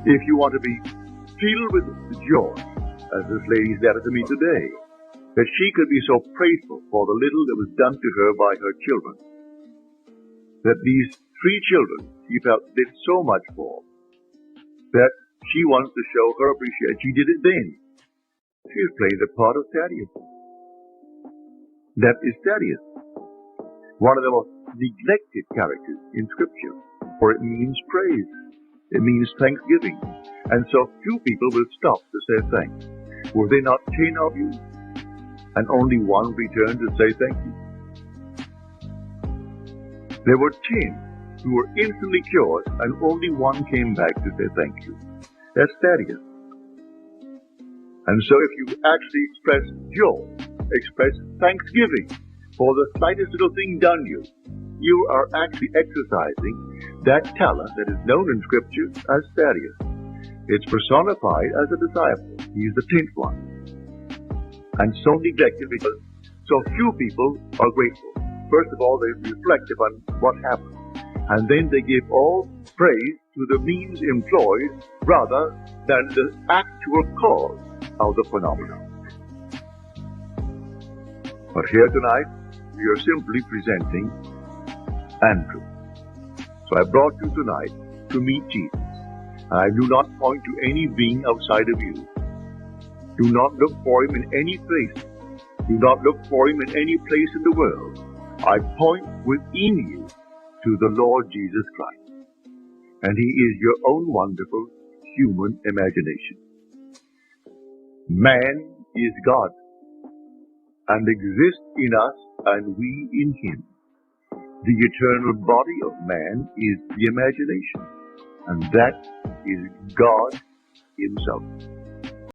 If you want to be filled with joy, as this lady's letter to me today, that she could be so grateful for the little that was done to her by her children, that these 3 children she felt did so much for, that she wants to show her appreciation. She did it then. She is playing the part of Thaddeus. That is Thaddeus, one of the most neglected characters in Scripture, for it means praise. It means thanksgiving. And so few people will stop to say thanks. Were they not 10 of you? And only one returned to say thank you. There were 10 who were instantly cured, and only one came back to say thank you. That's Thaddeus. And so if you actually express joy, express thanksgiving for the slightest little thing done you are actually exercising that talent that is known in Scripture as Thaddeus. It's personified as a disciple. He's the 10th one. And so neglected because so few people are grateful. First of all, they reflect upon what happened. And then they give all praise to the means employed rather than the actual cause of the phenomenon. But here tonight, we are simply presenting Andrew. So I brought you tonight to meet Jesus. I do not point to any being outside of you. Do not look for him in any place. Do not look for him in any place in the world. I point within you to the Lord Jesus Christ. And he is your own wonderful human imagination. Man is God and exists in us and we in him. The eternal body of man is the imagination, and that is God himself.